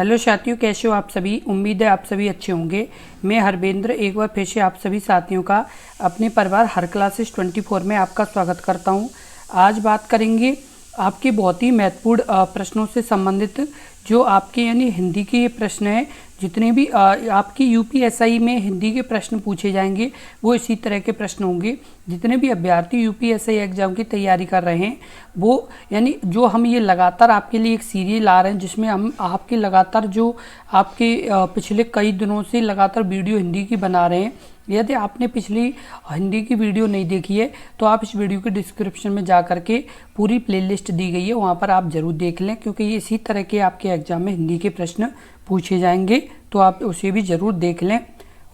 Hello साथियों, कैसे हो आप सभी। उम्मीद है आप सभी अच्छे होंगे। मैं हरवेंद्र एक बार फिर से आप सभी साथियों का अपने परिवार हर क्लासेस 24 में आपका स्वागत करता हूं। आज बात करेंगे आपके बहुत ही महत्वपूर्ण प्रश्नों से संबंधित, जो आपके यानी हिंदी के ये प्रश्न हैं। जितने भी आपकी यूपीएसआई में हिंदी के प्रश्न पूछे जाएंगे वो इसी तरह के प्रश्न होंगे। जितने भी अभ्यर्थी यूपीएसआई एग्जाम की तैयारी कर रहे हैं वो यानी जो हम ये लगातार आपके लिए एक सीरीज ला रहे हैं, जिसमें हम आपके लगातार जो आपके पिछले कई दिनों से लगातार वीडियो हिंदी की बना रहे हैं। यदि आपने पिछली हिंदी की वीडियो नहीं देखी है तो आप इस वीडियो के डिस्क्रिप्शन में जा करके पूरी प्लेलिस्ट दी गई है, वहाँ पर आप ज़रूर देख लें, क्योंकि ये इसी तरह के आपके एग्जाम में हिंदी के प्रश्न पूछे जाएंगे, तो आप उसे भी ज़रूर देख लें।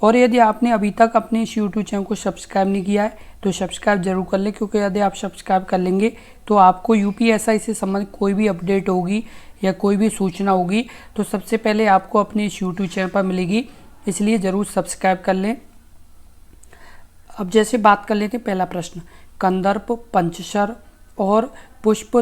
और यदि आपने अभी तक अपने इस यूट्यूब चैनल को सब्सक्राइब नहीं किया है तो सब्सक्राइब जरूर कर लें, क्योंकि यदि आप सब्सक्राइब कर लेंगे तो आपको यूपीएसआई से संबंधित कोई भी अपडेट होगी या कोई भी सूचना होगी तो सबसे पहले आपको अपने इस यूट्यूब चैनल पर मिलेगी, इसलिए ज़रूर सब्सक्राइब कर लें। अब जैसे बात कर लेते हैं, पहला प्रश्न, कंदर्प, पंचशर और पुष्प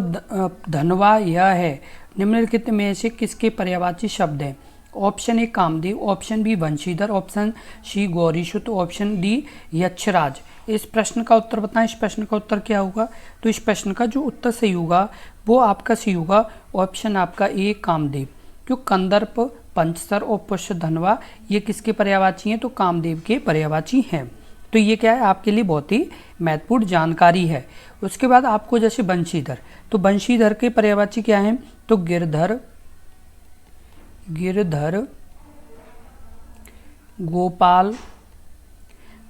धनवा यह है निम्नलिखित में से किसके पर्यायवाची शब्द हैं। Option A Kamdev, option B Vanshidhar, option C Gaurisut, option D Yaksharaj. इस प्रश्न का उत्तर बताएं। इस प्रश्न का उत्तर क्या होगा? तो इस प्रश्न का जो उत्तर सही होगा वो आपका सही होगा ऑप्शन आपका ए कामदेव। क्यों? कंदर्प, पंचशर और पुष्प धनवा ये किसके पर्यायवाची हैं? तो कामदेव के पर्यायवाची हैं। तो ये क्या है, आपके लिए बहुत ही महत्वपूर्ण जानकारी है। उसके बाद आपको जैसे वंशीधर, तो वंशीधर के पर्यायवाची क्या हैं? तो गिरधर, गोपाल,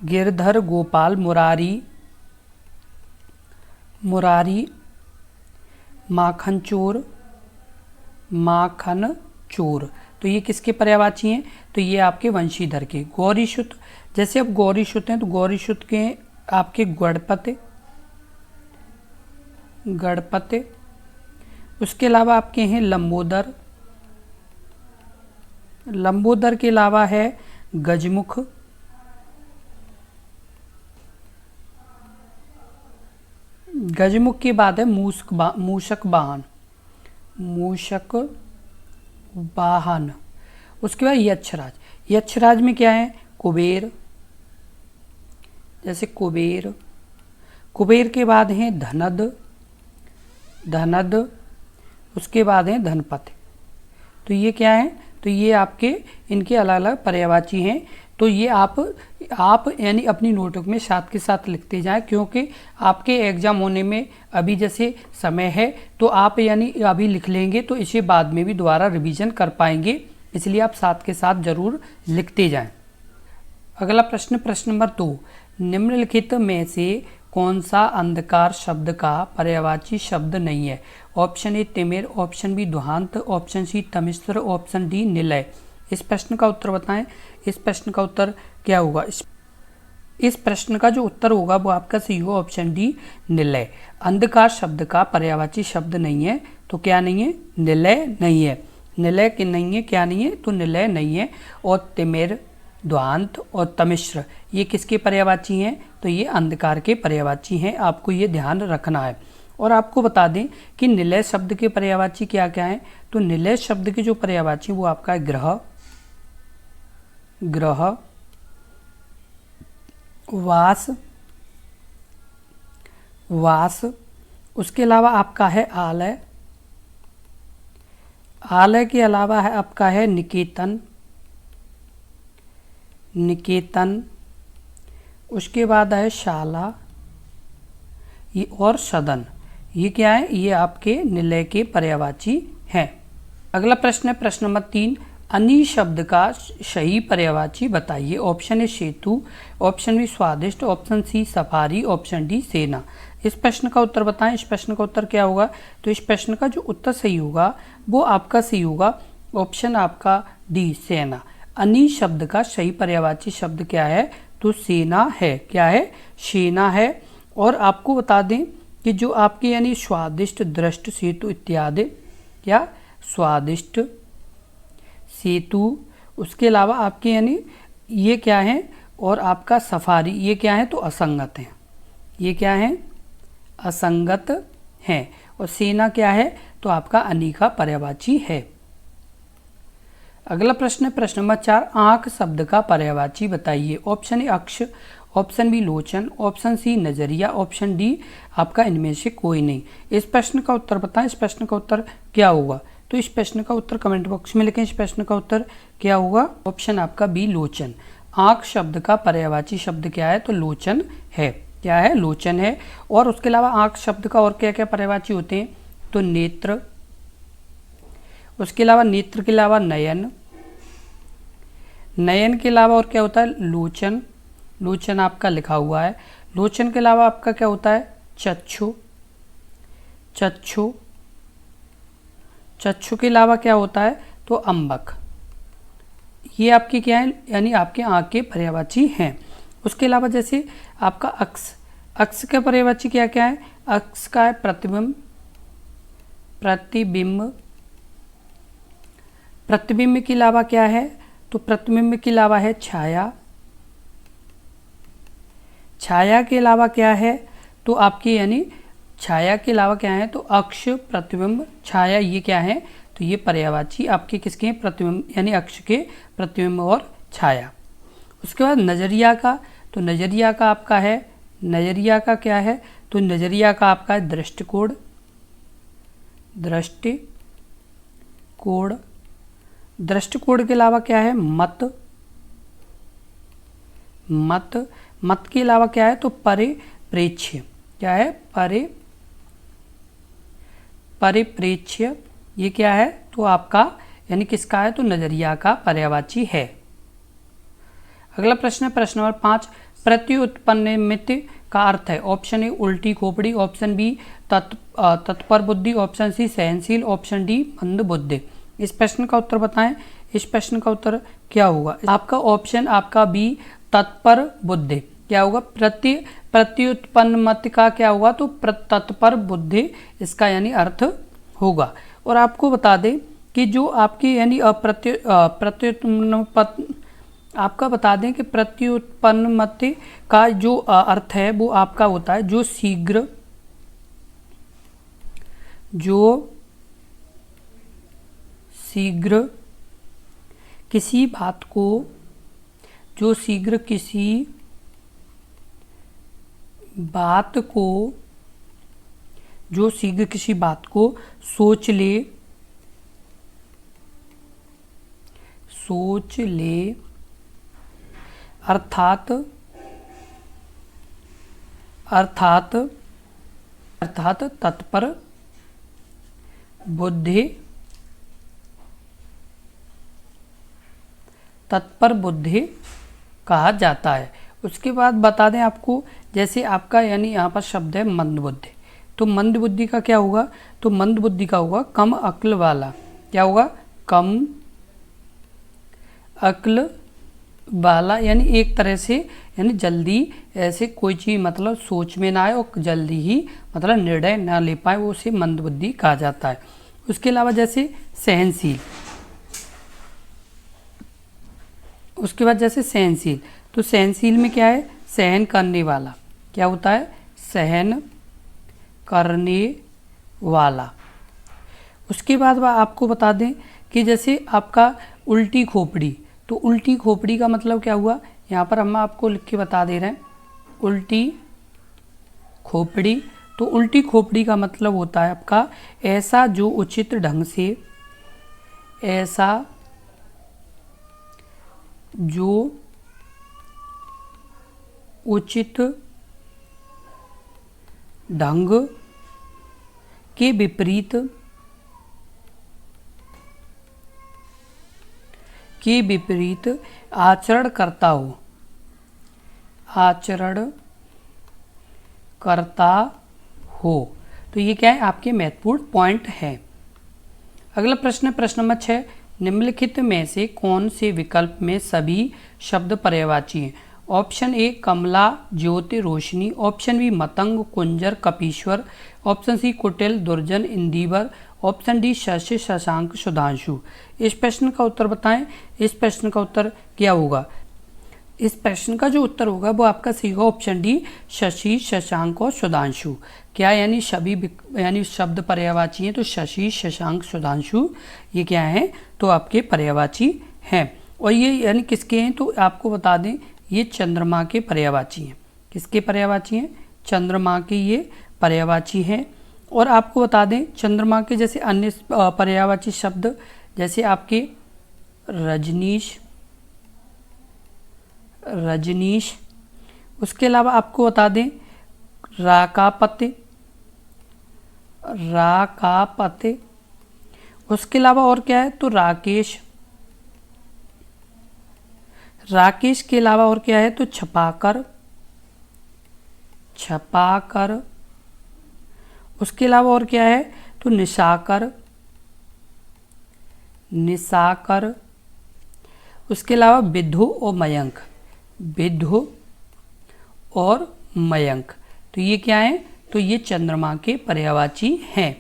गिरधर गोपाल, मुरारी, माखन चोर, तो ये किसके पर्यायवाची हैं? तो ये आपके वंशीधर के। गौरीशुत, जैसे अब गौरीशुत हैं तो गौरीशुत के आपके गणपति, उसके अलावा आपके हैं लंबोदर के अलावा है गजमुख, गजमुख के बाद है मूषक वाहन। उसके बाद यक्षराज, यक्षराज में क्या है? कुबेर, जैसे कुबेर के बाद है धनद, उसके बाद है धनपति। तो ये क्या है? तो ये आपके इनके अलग अलग पर्यायवाची हैं। तो ये आप यानी अपनी नोटबुक में साथ के साथ लिखते जाएं, क्योंकि आपके एग्जाम होने में अभी जैसे समय है तो आप यानी अभी लिख लेंगे तो इसे बाद में भी दोबारा रिवीजन कर पाएंगे, इसलिए आप साथ के साथ जरूर लिखते जाएं। अगला प्रश्न, प्रश्न नंबर 2, निम्नलिखित में से कौन सा अंधकार शब्द का पर्यायवाची शब्द नहीं है? ऑप्शन ए तिमिर, ऑप्शन बी दुहांत, ऑप्शन सी तमिश्र, ऑप्शन डी निलय। इस प्रश्न का उत्तर बताएं। इस प्रश्न का उत्तर क्या होगा? इस प्रश्न का जो उत्तर होगा वो आपका सही होगा ऑप्शन डी निलय। अंधकार शब्द का पर्यायवाची शब्द नहीं है, तो क्या नहीं है? निलय नहीं है। निलय के नहीं है, क्या नहीं है? तो निलय नहीं है। और तिमिर, द्वांत और तमिश्र ये किसके पर्यायवाची हैं? तो ये अंधकार के पर्यायवाची हैं, आपको ये ध्यान रखना है। और आपको बता दें कि निलय शब्द के पर्यायवाची क्या क्या हैं। तो निलय शब्द के जो पर्यायवाची वो आपका है ग्रह, वास, उसके अलावा आपका है आलय के अलावा है आपका है निकेतन, उसके बाद है शाला ये और सदन। ये क्या है? ये आपके निलय के पर्यायवाची हैं। अगला प्रश्न है प्रश्न नंबर 3, अनि शब्द का सही पर्यायवाची बताइए। ऑप्शन ए सेतु, ऑप्शन बी स्वादिष्ट, ऑप्शन सी सफारी, ऑप्शन डी सेना। इस प्रश्न का उत्तर बताएं। इस प्रश्न का उत्तर क्या होगा? तो इस प्रश्न का जो उत्तर सही होगा वो आपका सही होगा ऑप्शन आपका डी सेना। अनि शब्द का सही पर्यायवाची शब्द क्या है? तो सेना है। क्या है? सेना है। और आपको बता दें कि जो आपके यानी स्वादिष्ट, दृष्ट, सेतु इत्यादि, क्या स्वादिष्ट, सेतु, उसके अलावा आपके यानी ये क्या है? और आपका सफारी ये क्या है? तो असंगत हैं। ये क्या है? असंगत हैं। और सेना क्या है? तो आपका अनि का पर्यायवाची है। अगला प्रश्न है प्रश्न नंबर 4, आंख शब्द का पर्यायवाची बताइए। ऑप्शन ए अक्ष, ऑप्शन बी लोचन, ऑप्शन सी नजरिया, ऑप्शन डी आपका इनमें से कोई नहीं। इस प्रश्न का उत्तर बताएं, इस प्रश्न का उत्तर क्या होगा? तो इस प्रश्न का उत्तर कमेंट बॉक्स में लिखें। इस प्रश्न का उत्तर क्या होगा? ऑप्शन आपका बी लोचन। आंख शब्द का पर्यायवाची शब्द क्या है? तो लोचन है। क्या है? लोचन है। और उसके अलावा आंख शब्द का और क्या क्या पर्यायवाची होते हैं? तो नेत्र, उसके अलावा नेत्र के अलावा नयन, नयन के अलावा और क्या होता है? लोचन, लोचन आपका लिखा हुआ है। लोचन के अलावा आपका क्या होता है? चक्षु, चक्षु, चक्षु के अलावा क्या होता है? तो अम्बक। ये आपके क्या है? यानी आपके आंख के पर्यायवाची हैं। उसके अलावा जैसे आपका अक्ष, अक्ष का पर्यायवाची क्या क्या है? अक्ष का है प्रतिबिंब, प्रतिबिंब, प्रतिबिंब के अलावा क्या है? तो प्रतिबिंब के अलावा है छाया, छाया के अलावा क्या है? तो आपकी यानी छाया के अलावा क्या है? तो अक्ष, प्रतिबिंब, छाया, ये क्या है? तो ये पर्यायवाची आपके किसके हैं? प्रतिबिंब, यानी अक्ष के प्रतिबिंब और छाया। उसके बाद नजरिया का, तो नजरिया का आपका है, नजरिया का क्या है? तो नजरिया का आपका है दृष्टिकोण, दृष्टिकोण, दृष्टिकोण के अलावा क्या है? मत, मत, मत के अलावा क्या है? तो परिप्रेक्ष्य, क्या है? परिप्रेक्ष्य, ये क्या है? तो आपका यानी किसका है? तो नजरिया का पर्यायवाची है। अगला प्रश्न है प्रश्न नंबर 5, प्रत्युत्पन्नमित का अर्थ है। ऑप्शन ए उल्टी खोपड़ी, ऑप्शन बी तत्पर बुद्धि, ऑप्शन सी सहनशील, ऑप्शन डी मंद बुद्धि। इस प्रश्न का उत्तर बताएं। इस प्रश्न का उत्तर क्या होगा? आपका ऑप्शन आपका बी तत्पर बुद्धि। क्या होगा? प्रत्युत्पन्न मत का क्या होगा? तो तत्पर बुद्धि इसका यानी अर्थ होगा। और आपको बता दें कि जो आपकी यानी प्रत्युत्पन्न आपका बता दें कि प्रत्युत्पन्न मत का जो अर्थ है वो आपका होता है जो शीघ्र, किसी बात को, जो शीघ्र किसी बात को, जो शीघ्र किसी बात को सोच ले, अर्थात तत्पर बुद्धि, तत्पर बुद्धि कहा जाता है। उसके बाद बता दें आपको, जैसे आपका यानी यहाँ पर शब्द है मंद बुद्धि, तो मंद बुद्धि का क्या होगा? तो मंद बुद्धि का होगा कम अक्ल वाला। क्या होगा? कम अक्ल वाला, यानी एक तरह से यानी जल्दी ऐसे कोई चीज़ मतलब सोच में ना आए और जल्दी ही मतलब निर्णय ना ले पाए, वो उसे मंद बुद्धि कहा जाता है। उसके अलावा जैसे सहनशील, उसके बाद जैसे सहनशील, तो सहनशील में क्या है? सहन करने वाला। क्या होता है? सहन करने वाला। उसके बाद वह आपको बता दें कि जैसे आपका उल्टी खोपड़ी, तो उल्टी खोपड़ी का मतलब क्या हुआ? यहाँ पर हम आपको लिख के बता दे रहे हैं उल्टी खोपड़ी। तो उल्टी खोपड़ी का मतलब होता है आपका ऐसा जो उचित ढंग से, ऐसा जो उचित ढंग के विपरीत आचरण करता हो, तो ये क्या है? आपके महत्वपूर्ण पॉइंट है। अगला प्रश्न है प्रश्न नंबर 6, निम्नलिखित में से कौन से विकल्प में सभी शब्द पर्यायवाची हैं? ऑप्शन ए कमला, ज्योति, रोशनी, ऑप्शन बी मतंग, कुंजर, कपीश्वर, ऑप्शन सी कुटिल, दुर्जन, इंदिवर, ऑप्शन डी शशि, शशांक, सुधांशु। इस प्रश्न का उत्तर बताएं। इस प्रश्न का उत्तर क्या होगा? इस प्रश्न का जो उत्तर होगा वो आपका सही होगा ऑप्शन डी, शशि, शशांक और सुधांशु। क्या यानी सभी यानी शब्द पर्यायवाची हैं, तो शशि, शशांक, सुधांशु ये क्या हैं, तो आपके पर्यायवाची हैं। और ये यानी किसके हैं, तो आपको बता दें ये चंद्रमा के पर्यायवाची हैं। किसके पर्यायवाची हैं, चंद्रमा के ये पर्यायवाची हैं। और आपको बता दें चंद्रमा के जैसे अन्य पर्यायवाची शब्द जैसे आपके रजनीश, रजनीश, उसके अलावा आपको बता दें राकापते, राकापते, उसके अलावा और क्या है, तो राकेश, राकेश के अलावा और क्या है, तो छपाकर, छपाकर, उसके अलावा और क्या है, तो निशाकर, निशाकर, उसके अलावा विद्धु और मयंक, विद्धु और मयंक। तो ये क्या है, तो ये चंद्रमा के पर्यायवाची हैं।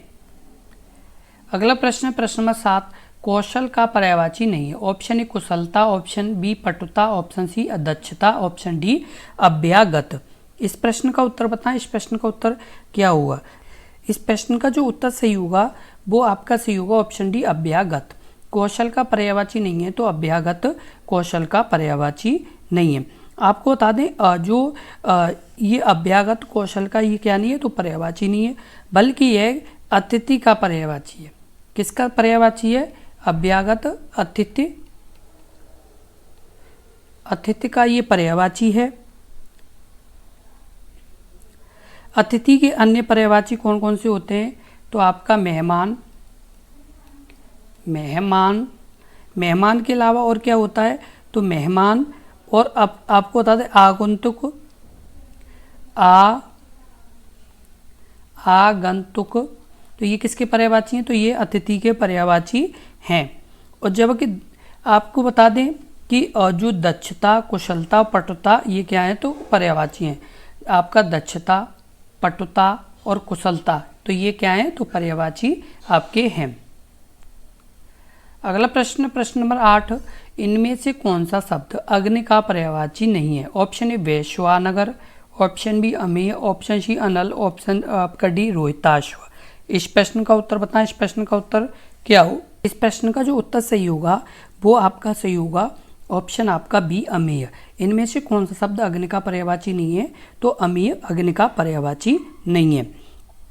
अगला प्रश्न है प्रश्न नंबर 7, कौशल का पर्यायवाची नहीं है। ऑप्शन ए कुशलता, ऑप्शन बी पटुता, ऑप्शन सी अदक्षता, ऑप्शन डी अभ्यागत। इस प्रश्न का उत्तर बताएं, इस प्रश्न का उत्तर क्या होगा। इस प्रश्न का जो उत्तर सही होगा वो आपका सही होगा ऑप्शन डी अभ्यागत। कौशल का पर्यायवाची नहीं है तो अभ्यागत कौशल का पर्यायवाची नहीं है। आपको बता दें जो ये अभ्यागत कौशल का ये क्या नहीं है, तो पर्यायवाची नहीं है, बल्कि यह अतिथि का पर्यायवाची है। किसका पर्यायवाची है, अभ्यागत अतिथि, अतिथि का ये पर्यायवाची है। अतिथि के अन्य पर्यायवाची कौन कौन से होते हैं, तो आपका मेहमान, मेहमान, मेहमान के अलावा और क्या होता है, तो मेहमान, और अब आपको बता दें आगंतुक, आगंतुक, तो ये किसके पर्यायवाची हैं, तो ये अतिथि के पर्यायवाची हैं। और जबकि आपको बता दें कि जो दक्षता, कुशलता, पटुता ये क्या है, तो पर्यायवाची हैं। आपका दक्षता, पटुता और कुशलता तो ये क्या है, तो पर्यायवाची आपके हैं। अगला प्रश्न प्रश्न नंबर 8, इनमें से कौन सा शब्द अग्नि का पर्यायवाची नहीं है। ऑप्शन ए वैश्वानगर, ऑप्शन बी अमेय, ऑप्शन सी अनल, ऑप्शन आपका डी रोहिताश्व। इस प्रश्न का उत्तर बताएं, इस प्रश्न का उत्तर क्या हो। इस प्रश्न का जो उत्तर सही होगा वो आपका सही होगा ऑप्शन आपका बी अमेय। इनमें से कौन सा शब्द अग्नि का पर्यायवाची नहीं है, तो अमेय अग्नि का पर्यायवाची नहीं है।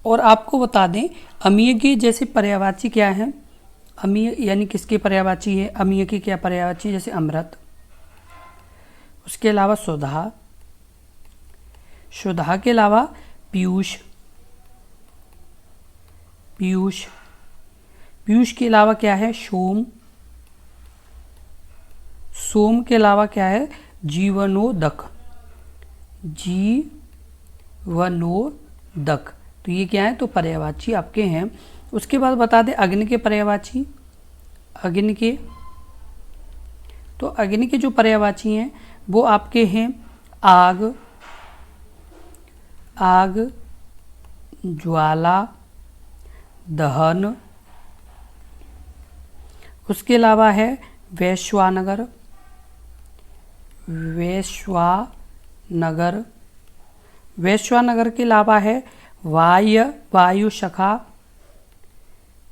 और आपको बता दें अमेय के जैसे पर्यायवाची क्या है, अमेय यानी किसके पर्यायवाची है, अमेय की क्या पर्यायवाची, जैसे अमृत, उसके अलावा सुधा, सुधा के अलावा पीयूष, पीयूष, पीयूष के अलावा क्या है, सोम, सोम के अलावा क्या है, जीवनोदक, जीवनोदक। तो ये क्या है, तो पर्यायवाची आपके हैं। उसके बाद बता दें अग्नि के पर्यायवाची, अग्नि के, तो अग्नि के जो पर्यायवाची हैं वो आपके हैं आग, आग, ज्वाला, दहन, उसके अलावा है वैश्वानगर, वैश्वानगर, वैश्वानगर के अलावा है वायु सखा,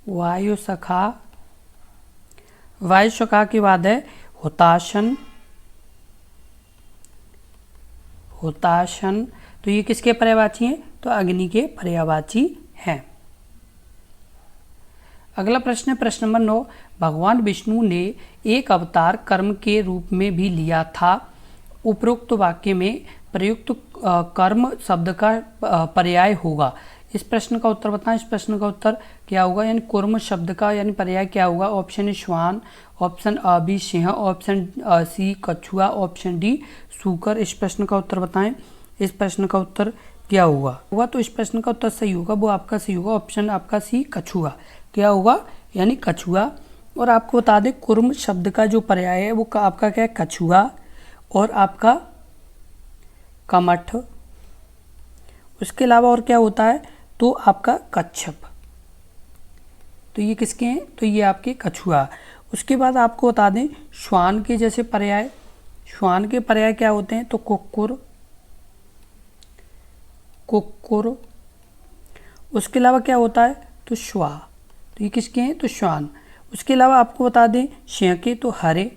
वायु सखा, वायु सखा के बाद है हुताशन, हुताशन। तो ये किसके पर्यायवाची हैं, तो अग्नि के पर्यायवाची हैं। अगला प्रश्न है प्रश्न नंबर 9, भगवान विष्णु ने एक अवतार कर्म के रूप में भी लिया था। उपरोक्त वाक्य में प्रयुक्त कर्म शब्द का पर्याय होगा। इस प्रश्न का उत्तर बताएं, इस प्रश्न का उत्तर क्या होगा, यानी कुर्म शब्द का यानी पर्याय क्या होगा। ऑप्शन ए श्वान, ऑप्शन बी सिंह, ऑप्शन सी कछुआ, ऑप्शन डी सूकर। इस प्रश्न का उत्तर बताएं, इस प्रश्न का उत्तर क्या होगा। तो इस प्रश्न का उत्तर सही होगा वो आपका सही होगा ऑप्शन आपका सी कछुआ। क्या होगा, यानी कछुआ। और आपको बता दें कुर्म शब्द का जो पर्याय है वो आपका क्या है, कछुआ और आपका कमठ। उसके अलावा और क्या होता है, तो आपका कच्छप। तो ये किसके हैं, तो ये आपके कछुआ। उसके बाद आपको बता दें श्वान के जैसे पर्याय, श्वान के पर्याय क्या होते हैं? तो कुक्कुर, कुक्कुर। उसके अलावा क्या होता है? तो श्वा। तो ये किसके हैं? तो श्वान। उसके अलावा आपको बता दें शें के, तो हरे।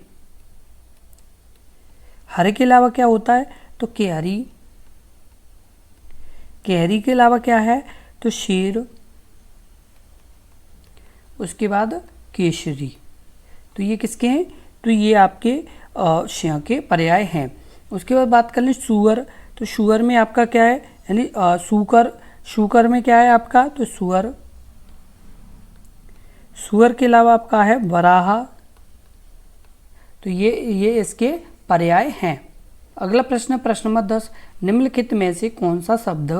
हरे के अलावा क्या होता है? तो केहरी। केहरी के अलावा क्या है? तो शेर। उसके बाद केशरी। तो ये किसके हैं? तो ये आपके शें के पर्याय हैं। उसके बाद बात कर लें सूअर। तो सूअर में आपका क्या है? यानी सूकर। सूकर में क्या है आपका? तो सूअर। सूअर के अलावा आपका है वराह। तो ये इसके पर्याय हैं। अगला प्रश्न, प्रश्न नंबर 10, निम्नलिखित में से कौन सा शब्द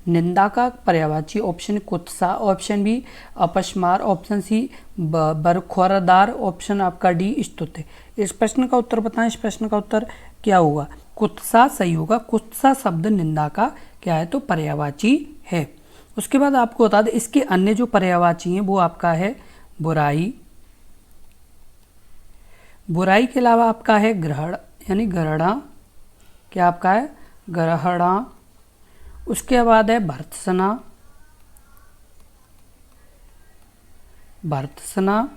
निंदा का पर्यायवाची? ऑप्शन कुत्सा, ऑप्शन बी अपस्मार, ऑप्शन सी बरखुरदार, ऑप्शन आपका डी स्तुति। इस प्रश्न का उत्तर बताएं। इस प्रश्न का उत्तर क्या होगा? कुत्सा सही होगा। कुत्सा शब्द निंदा का क्या है? तो पर्यायवाची है। उसके बाद आपको बता दें इसके अन्य जो पर्यायवाची हैं वो आपका है बुराई। बुराई के अलावा आपका है ग्रहण, यानी ग्रहणा। क्या आपका है? ग्रहणा। उसके बाद है भर्त्सना, भर्त्सना।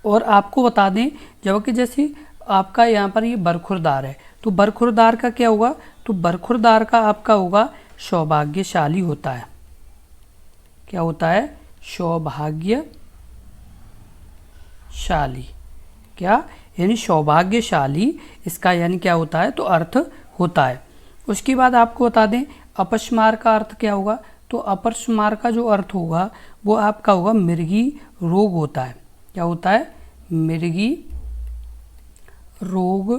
और आपको बता दें जबकि जैसे आपका यहाँ पर ये बरखुरदार है, तो बरखुरदार का क्या होगा? तो बरखुरदार का आपका होगा सौभाग्यशाली होता है। क्या होता है? सौभाग्यशाली। क्या? यानी सौभाग्यशाली इसका यानी क्या होता है? तो अर्थ होता है। उसके बाद आपको बता दें अपस्मार का अर्थ क्या होगा? तो अपस्मार का जो अर्थ होगा वो आपका होगा मृगी रोग होता है। क्या होता है? मृगी रोग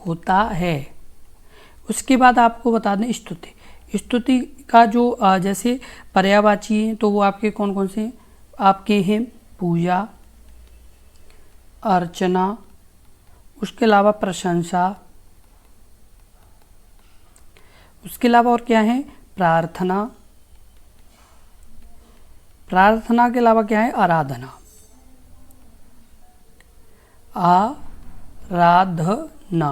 होता है। उसके बाद आपको बता दें स्तुति। स्तुति का जो जैसे पर्यायवाची हैं तो वो आपके कौन कौन से आपके हैं? पूजा, अर्चना। उसके अलावा प्रशंसा। उसके अलावा और क्या है? प्रार्थना। प्रार्थना के अलावा क्या है? आराधना। आराधना।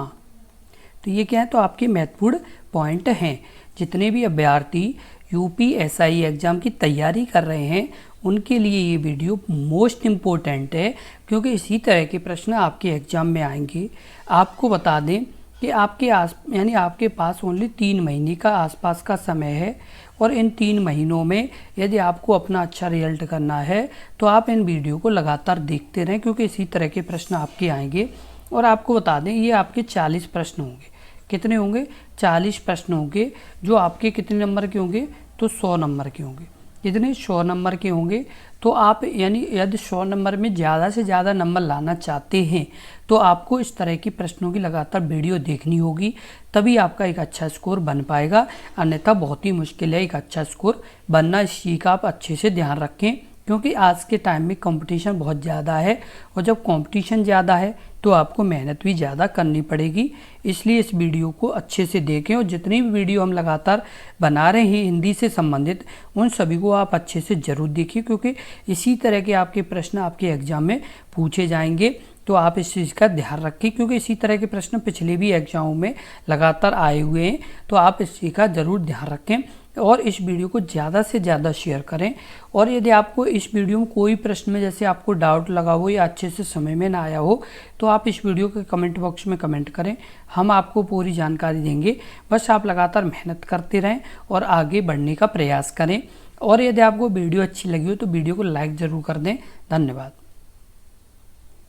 तो ये क्या है? तो आपके महत्वपूर्ण पॉइंट हैं। जितने भी अभ्यर्थी यूपीएसआई एग्ज़ाम की तैयारी कर रहे हैं उनके लिए ये वीडियो मोस्ट इम्पोर्टेंट है, क्योंकि इसी तरह के प्रश्न आपके एग्ज़ाम में आएंगे। आपको बता दें कि यानी आपके पास ओनली 3 महीने का आसपास का समय है, और इन 3 महीनों में यदि आपको अपना अच्छा रिजल्ट करना है तो आप इन वीडियो को लगातार देखते रहें, क्योंकि इसी तरह के प्रश्न आपके आएंगे। और आपको बता दें ये आपके 40 प्रश्न होंगे। कितने होंगे? 40 प्रश्न होंगे, जो आपके कितने नंबर के होंगे? तो 100 नंबर के होंगे। कितने? 100 नंबर के होंगे। तो आप यानी यदि 100 नंबर में ज़्यादा से ज़्यादा नंबर लाना चाहते हैं तो आपको इस तरह की प्रश्नों की लगातार वीडियो देखनी होगी, तभी आपका एक अच्छा स्कोर बन पाएगा। अन्यथा बहुत ही मुश्किल है एक अच्छा स्कोर बनना। इस चीज़ का आप अच्छे से ध्यान रखें, क्योंकि आज के टाइम में कंपटीशन बहुत ज़्यादा है, और जब कंपटीशन ज़्यादा है तो आपको मेहनत भी ज़्यादा करनी पड़ेगी। इसलिए इस वीडियो को अच्छे से देखें, और जितनी भी वीडियो हम लगातार बना रहे हैं हिंदी से संबंधित उन सभी को आप अच्छे से ज़रूर देखिए, क्योंकि इसी तरह के आपके प्रश्न आपके एग्ज़ाम में पूछे जाएंगे। तो आप इस चीज़ का ध्यान रखें, क्योंकि इसी तरह के प्रश्न पिछले भी एग्जामों में लगातार आए हुए हैं। तो आप इस चीज़ का ज़रूर ध्यान रखें और इस वीडियो को ज़्यादा से ज़्यादा शेयर करें। और यदि आपको इस वीडियो में कोई प्रश्न में जैसे आपको डाउट लगा हो या अच्छे से समझ में ना आया हो तो आप इस वीडियो के कमेंट बॉक्स में कमेंट करें, हम आपको पूरी जानकारी देंगे। बस आप लगातार मेहनत करते रहें और आगे बढ़ने का प्रयास करें। और यदि आपको वीडियो अच्छी लगी हो तो वीडियो को लाइक ज़रूर कर दें। धन्यवाद।